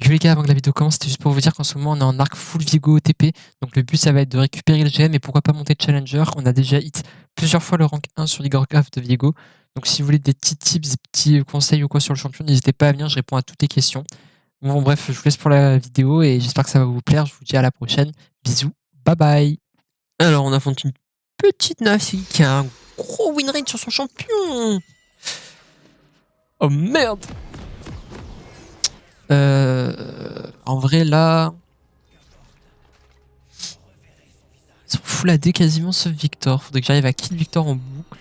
Du les gars, avant que la vidéo commence, c'était juste pour vous dire qu'en ce moment on est en arc full Viego OTP. Donc le but ça va être de récupérer le GM et pourquoi pas monter Challenger. On a déjà hit plusieurs fois le rank 1 sur League of Legends de Viego. Donc si vous voulez des petits tips, des petits conseils ou quoi sur le champion, n'hésitez pas à venir, je réponds à toutes les questions. Bon bref, je vous laisse pour la vidéo et j'espère que ça va vous plaire. Je vous dis à la prochaine. Bisous, bye bye. Alors on affronte une petite Nafi qui a un gros win rate sur son champion. Oh merde. En vrai là, ils sont full AD quasiment sauf Victor. Faudrait que j'arrive à kill Victor en boucle.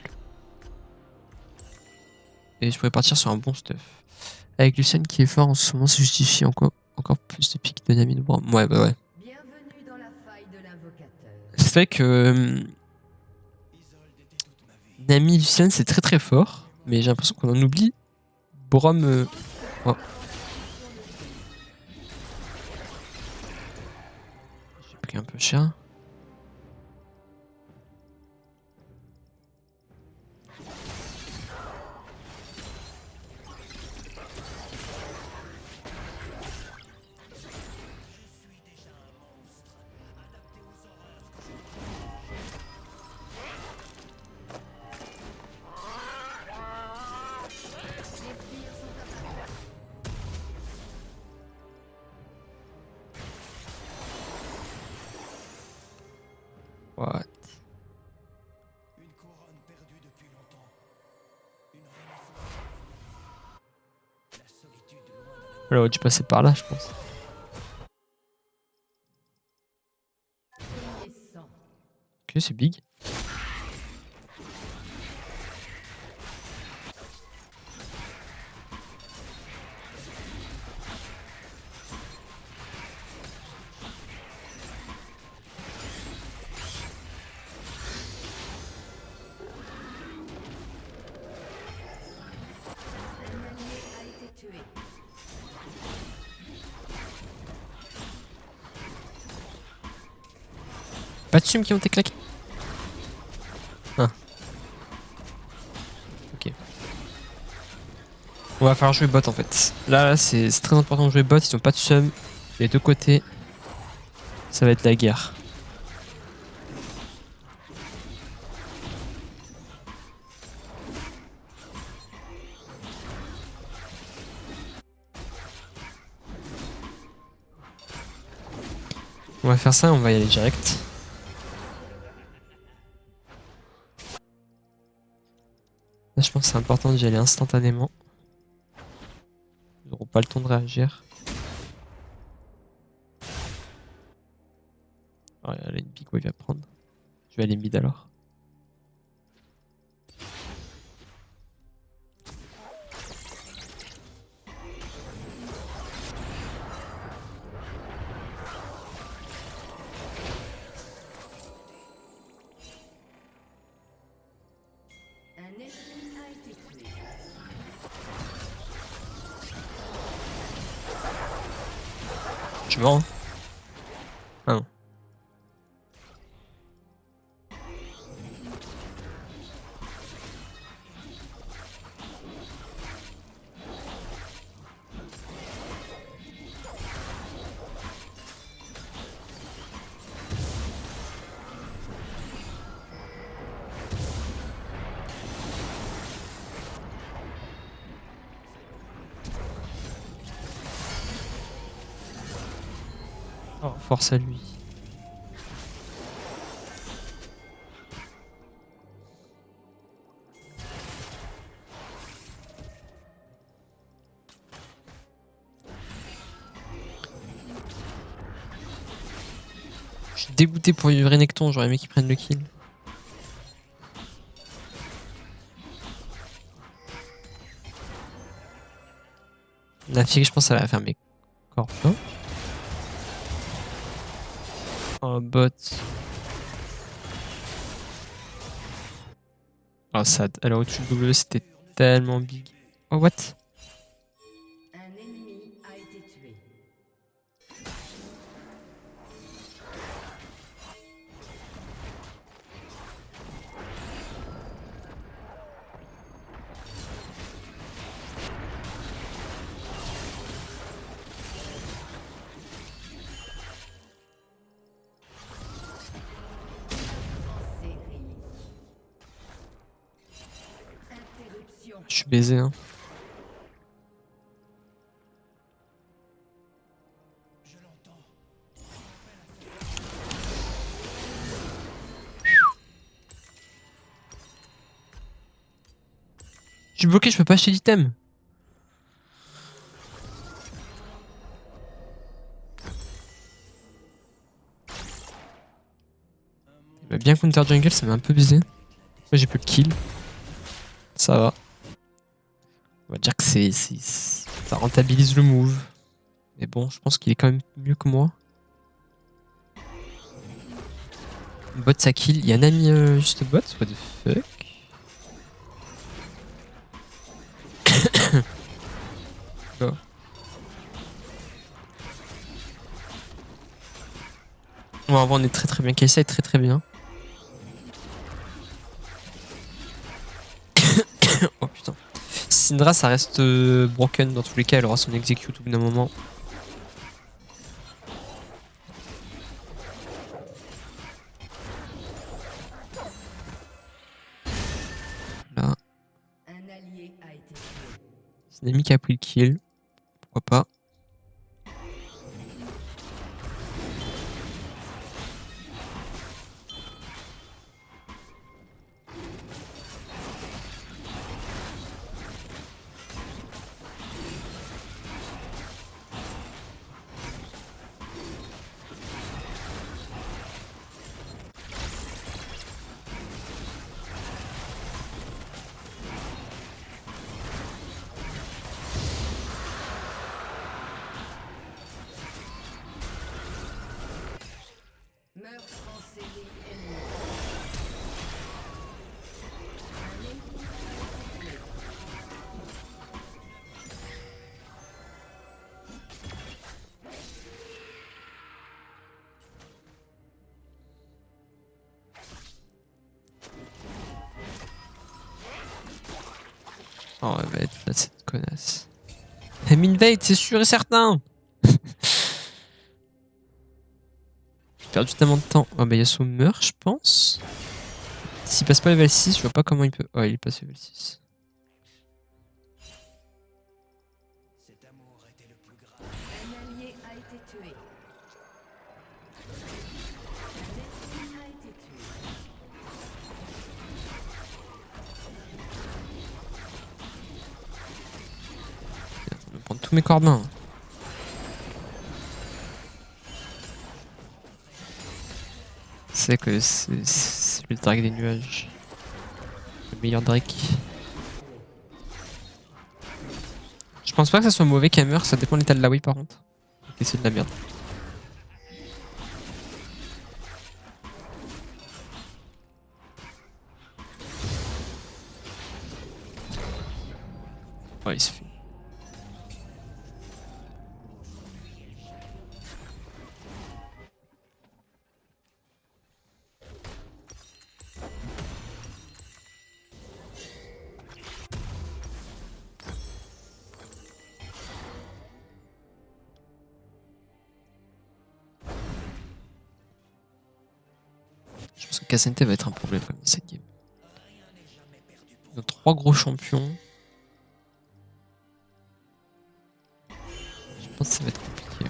Et je pourrais partir sur un bon stuff. Avec Lucian qui est fort en ce moment, ça justifie encore plus de piques de Nami de Braum. Ouais, bah ouais. C'est vrai que Nami Lucian c'est très très fort, mais j'ai l'impression qu'on en oublie. Braum. Oh. J'ai pris un peu cher. What? Elle aurait dû passer par là, je pense. Ok, c'est big. Pas de sum qui ont été claqués. Ah. Ok. On va falloir jouer bot en fait. Là c'est très important de jouer bot, ils ont pas de sum. Les deux côtés, ça va être la guerre. On va faire ça, on va y aller direct. Là je pense que c'est important d'y aller instantanément. Ils n'auront pas le temps de réagir. Oh, là, une big wave à prendre. Je vais aller mid alors. Je suis mort. Hein. Ah non. Oh, force à lui. Je suis dégoûté pour Renekton, j'aurais aimé qu'il prenne le kill. La fille, je pense, elle va faire mes corps. Oh, bot. Oh, ça, elle a au-dessus de W, c'était tellement big. Oh, what? Je suis baisé, hein. Je suis bloqué, je peux pas acheter d'item. Il m'a bien counter jungle, ça m'a un peu baisé. Moi j'ai plus de kill. Ça va. On va dire que ça rentabilise le move. Mais bon, je pense qu'il est quand même mieux que moi. Bot ça kill. Il y a un ami juste bot. What the fuck? Oh. Bon, avant on est très très bien. Kai'Sa est très très bien. Oh putain. Syndra ça reste broken dans tous les cas. Elle aura son execute au bout d'un moment. Là. C'est un ami qui a pris le kill. Pourquoi pas. Oh, elle va être là, cette connasse. Elle m'invade, c'est sûr et certain! J'ai perdu tellement de temps. Oh, bah Yasuo meurt, je pense. S'il passe pas level 6, je vois pas comment il peut. Oh, il est passé level 6. Je vais prendre tous mes corbins. C'est que c'est le Drake des nuages. Le meilleur Drake. Je pense pas que ça soit mauvais qu'elle meure, ça dépend de l'état de la wave par contre. Ok, c'est de la merde. Ouais, il se fait. Je pense que K'Sante va être un problème comme dans cette game. Nos 3 gros champions. Je pense que ça va être compliqué.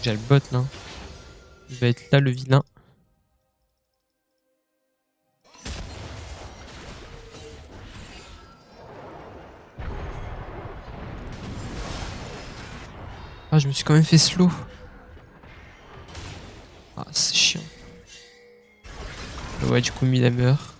J'ai le bot là. Il va être là le vilain. Ah, je me suis quand même fait slow. Ah, c'est chiant. Ouais, du coup, il meurt.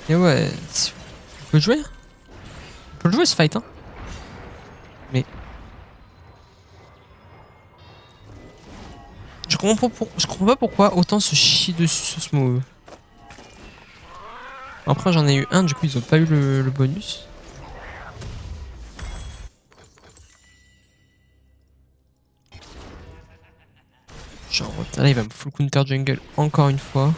Et ouais, on peut le jouer. On peut le jouer ce fight, hein. Mais je comprends pas pourquoi autant se chie dessus sur ce move. Après j'en ai eu un, du coup ils ont pas eu le bonus. Genre là il va me full counter jungle encore une fois.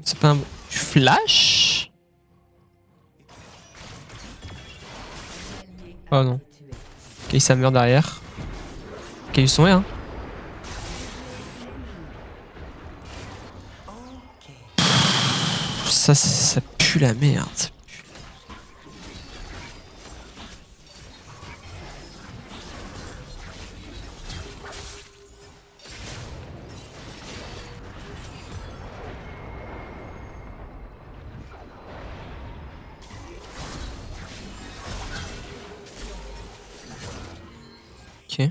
C'est pas un flash. Oh non. Ok, ça meurt derrière. Ok, ils sont hein. Ça pue la merde. Ok.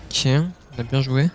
Ok, on a bien joué.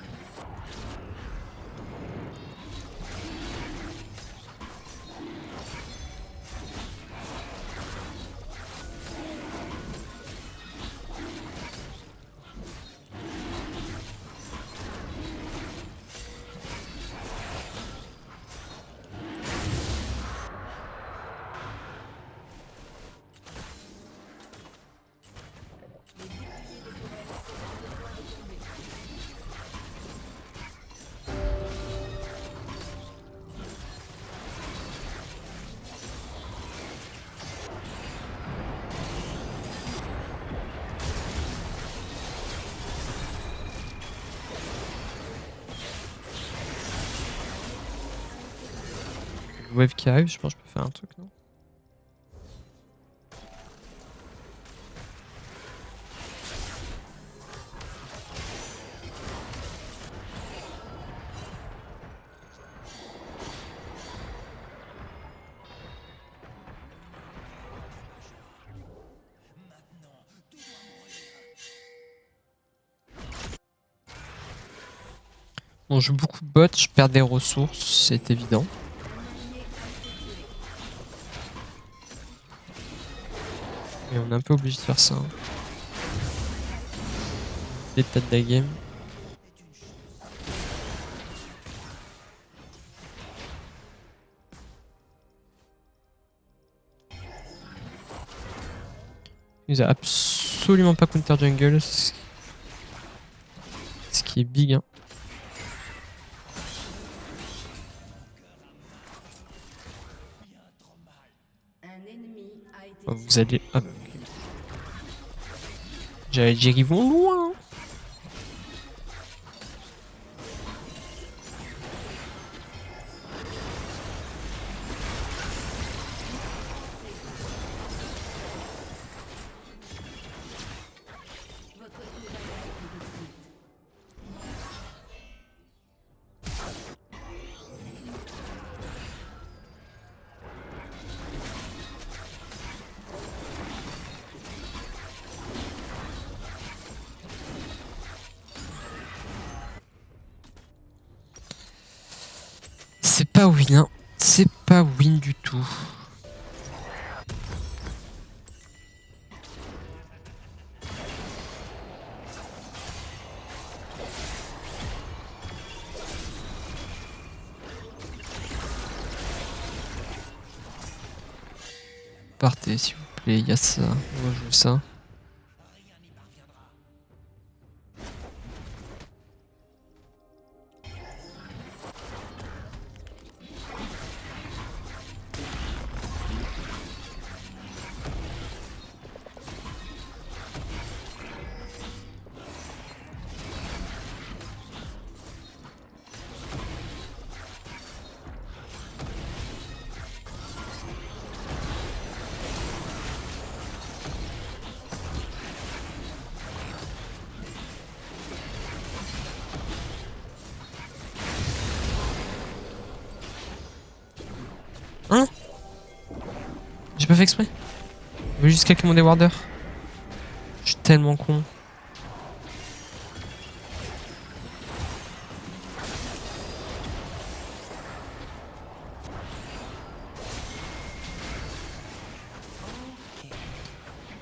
Le wave qui arrive, je pense que je peux faire un truc, non? Bon, je joue beaucoup de bots, je perds des ressources, c'est évident. Et on est un peu obligé de faire ça. Hein. L'état de la game. Il nous a absolument pas counter jungle. Ce qui est big. Hein. Oh, vous allez. Ah, j'allais dire, ils vont loin. C'est pas win, hein. C'est pas win du tout. Partez s'il vous plaît, il y a ça. On va jouer ça. pas fait exprès. Je voulais juste claquer mon déwarder. Je suis tellement con.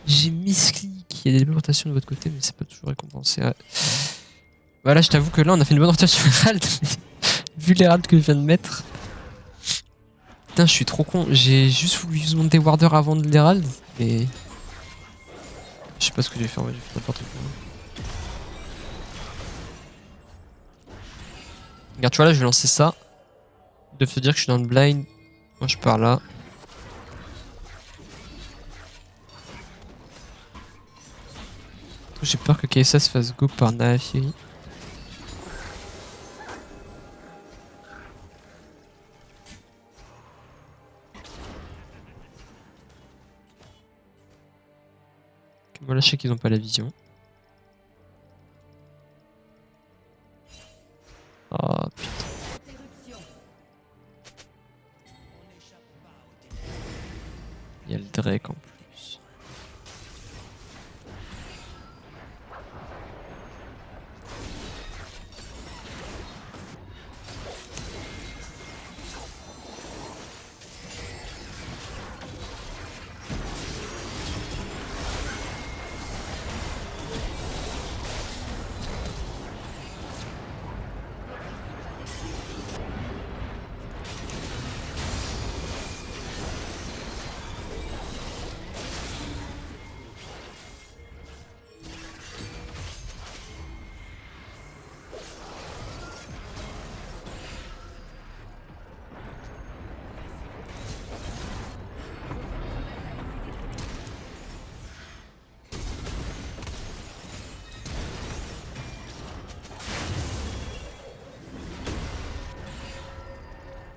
J'ai misclick. Il y a des belles rotations de votre côté, mais c'est pas toujours récompensé. Ouais. Voilà, je t'avoue que là, on a fait une bonne rotation Herald. Vu l'Herald que je viens de mettre. Putain, je suis trop con. J'ai juste voulu use mon déwarder avant de l'Herald. Et. Je sais pas ce que j'ai fait, en vrai, j'ai fait n'importe quoi. Regarde, tu vois là, je vais lancer ça. Ils doivent se dire que je suis dans le blind. Moi, je pars là. J'ai peur que KSA se fasse go par Naafiri. Moi là, je sais qu'ils ont pas la vision. Oh putain. Il y a le Drake en plus.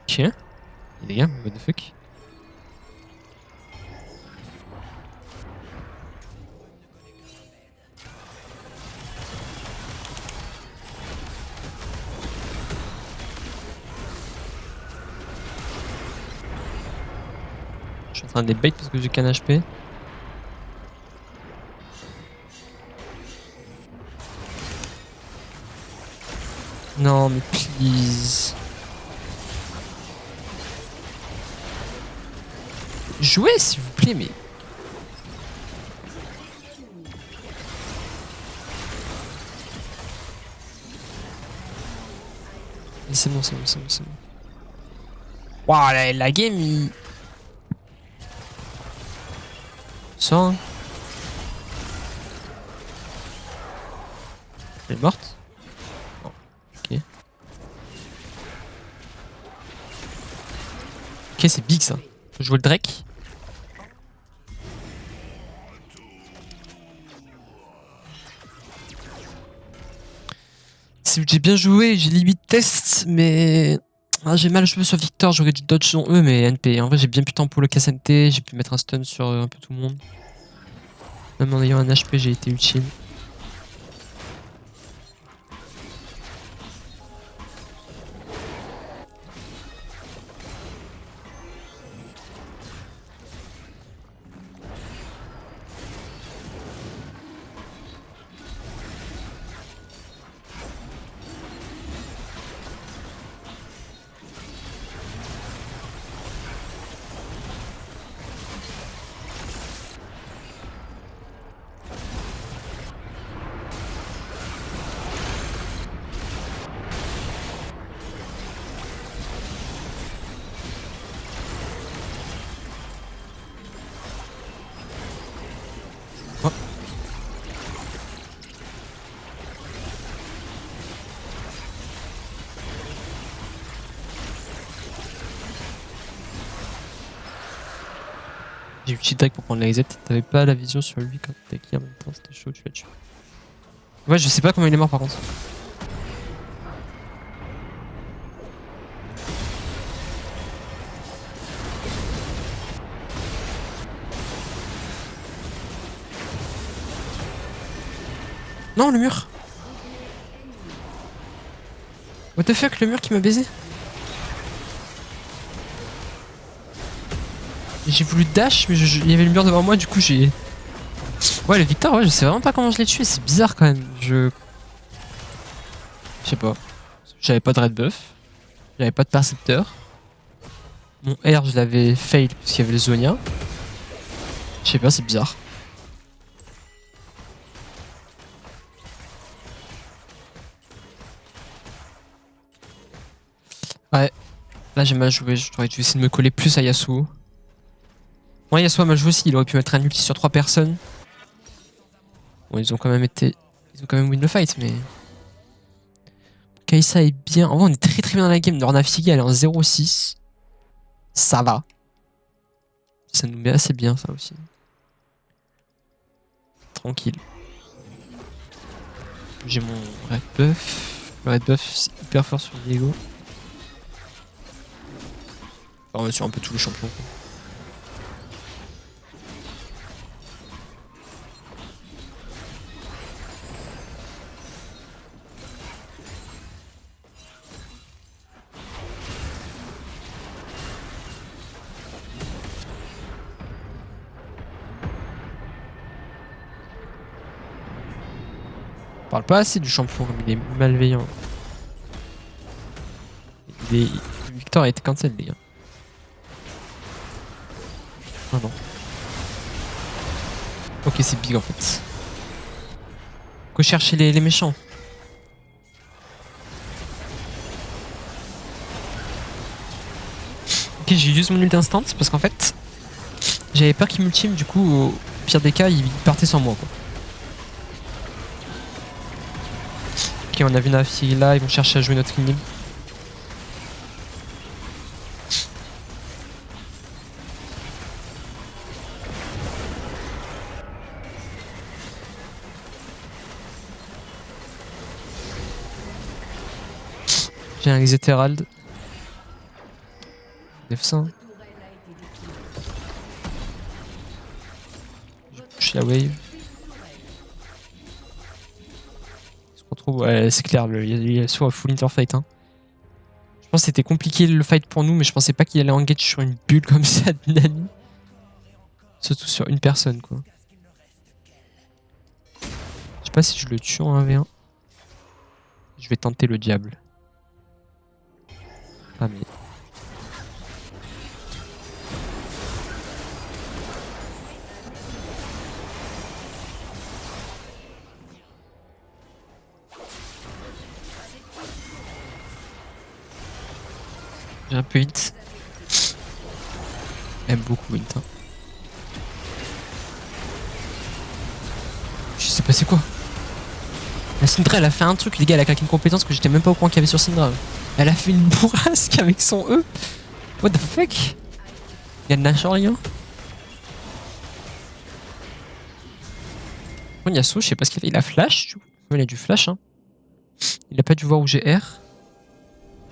Tiens. Les gars, what the fuck? Je suis en train de les bait parce que j'ai qu'un HP. Non mais please. Jouez s'il vous plaît mais... Mais c'est bon, c'est bon, c'est bon, c'est bon. Waouh, la game il... Sors hein. Elle est morte? Non. Ok. Ok, c'est big ça. Faut jouer le Drake. J'ai bien joué, j'ai limite test, mais ah, j'ai mal joué sur Victor, j'aurais dû dodge sur eux, mais NP. En vrai, j'ai bien pu tempo le KSMT, j'ai pu mettre un stun sur un peu tout le monde. Même en ayant un HP, j'ai été utile. Oh. J'ai utile Drake pour prendre la reset. T'avais pas la vision sur lui quand t'étais qui en même temps, c'était chaud, tu l'as tué. Ouais, je sais pas comment il est mort par contre. Non, le mur. What the fuck, le mur qui m'a baisé. J'ai voulu dash, mais il y avait le mur devant moi, du coup j'ai... Ouais, le Victor, ouais, je sais vraiment pas comment je l'ai tué, c'est bizarre quand même. Je sais pas. J'avais pas de red buff, j'avais pas de percepteur. Mon R, je l'avais fail parce qu'il y avait le Zonia. Je sais pas, c'est bizarre. Ouais, là j'ai mal joué, j'aurais dû essayer de me coller plus à Yasuo. Ouais, Yasuo a mal joué aussi, il aurait pu mettre un ulti sur 3 personnes. Bon, ils ont quand même été... Ils ont quand même win le fight, mais... Kai'Sa est bien. En vrai, on est très très bien dans la game. Nafigi, elle est en 0-6. Ça va. Ça nous met assez bien, ça aussi. Tranquille. J'ai mon red buff. Le red buff, c'est hyper fort sur Viego. Enfin, sur un peu tous les champions, quoi. On parle pas assez du champion comme il est malveillant. Victor a été cancel, les gars. Oh non. Ok, c'est big en fait. Faut chercher les méchants. Ok, j'ai usé mon ult instant parce qu'en fait, j'avais peur qu'il m'ultime, du coup, au pire des cas, il partait sans moi, quoi. Ok, on a vu Nafigi là, ils vont chercher à jouer notre ligne. J'ai un Exit Herald. F1. Je push la wave. On se retrouve. Ouais, c'est clair, il y a sur full interfight. Hein. Je pense que c'était compliqué le fight pour nous, mais je pensais pas qu'il allait engage sur une bulle comme ça de Nami. Surtout sur une personne, quoi. Je sais pas si je le tue en 1v1. Je vais tenter le diable. Ah mais... J'ai un peu hit. J'aime beaucoup hit. Hein. Je sais pas c'est quoi. La Syndra elle a fait un truc, les gars, elle a claqué une compétence que j'étais même pas au courant qu'il y avait sur Syndra. Elle a fait une bourrasque avec son E. What the fuck? Il y a de Nash rien. Bon, Yasuo, je sais pas ce qu'il fait. Il a flash. Il a du flash. Hein. Il a pas dû voir où j'ai R.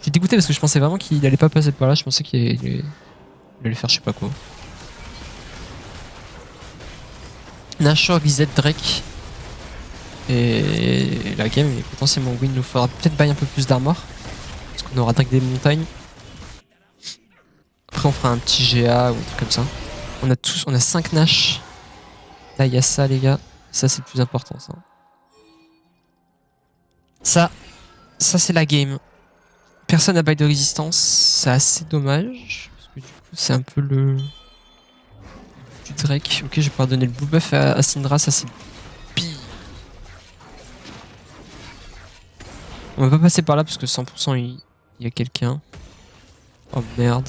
J'ai dégoûté parce que je pensais vraiment qu'il allait pas passer par là. Je pensais qu'il allait faire je sais pas quoi. Nashor, Gizet, Drake. Et la game est potentiellement win. Il nous faudra peut-être buy un peu plus d'armor. Parce qu'on aura Drake des montagnes. Après on fera un petit GA ou un truc comme ça. On a 5 Nash. Là il y a ça les gars. Ça c'est le plus important ça. Ça c'est la game. Personne n'a bail de résistance. C'est assez dommage. Parce que du coup c'est un peu le... du Drake. Ok, je vais pouvoir donner le buff à Syndra. Ça c'est... On va pas passer par là parce que 100% il y a quelqu'un. Oh merde.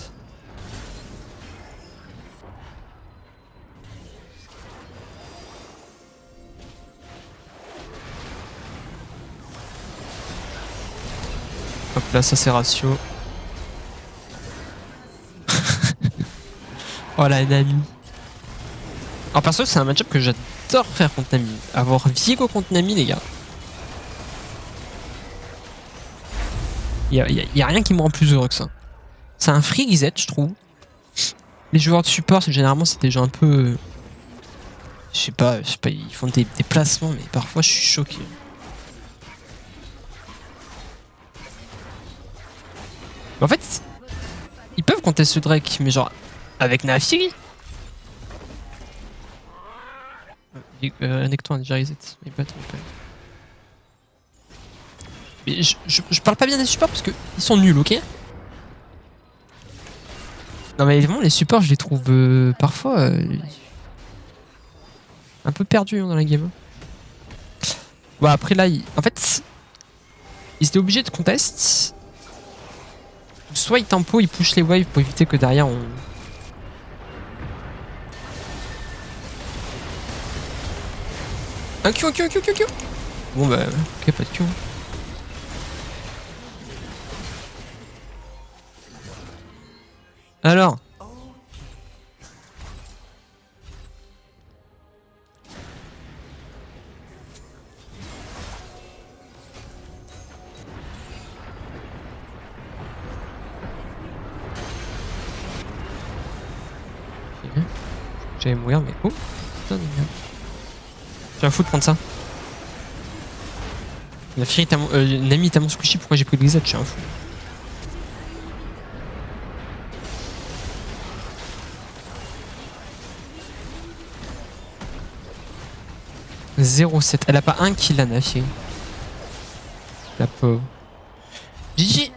Hop là, ça c'est ratio. Oh la Nami. Alors perso, c'est un match-up que j'adore faire contre Nami. Avoir Viego contre Nami, les gars. Y a rien qui me rend plus heureux que ça. C'est un free reset, je trouve. Les joueurs de support, généralement, c'est des gens un peu... Je sais pas, ils font des placements, mais parfois je suis choqué. En fait, ils peuvent contester ce Drake, mais genre avec Nafiri. Necton a déjà reset. Mais pas trop. Mais je parle pas bien des supports parce que ils sont nuls, ok? Non mais vraiment les supports je les trouve parfois un peu perdus dans la game. Bon après là, en fait, ils étaient obligés de contest. Soit ils tempo, ils push les waves pour éviter que derrière on... Un Q. Bon bah, ok, pas de Q. Alors. J'allais mourir mais... Oh putain de merde. J'ai un fou de prendre ça. Nami est tellement squishy, pourquoi j'ai pris le Blizzard? Je suis un fou. « 0-7. Elle a pas un kill la Nafi. La pauvre. GG.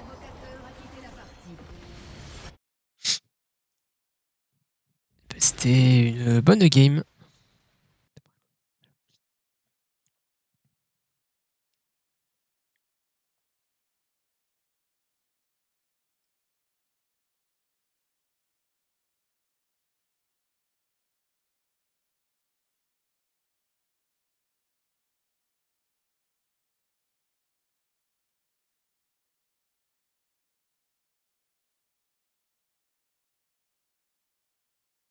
C'était une bonne game.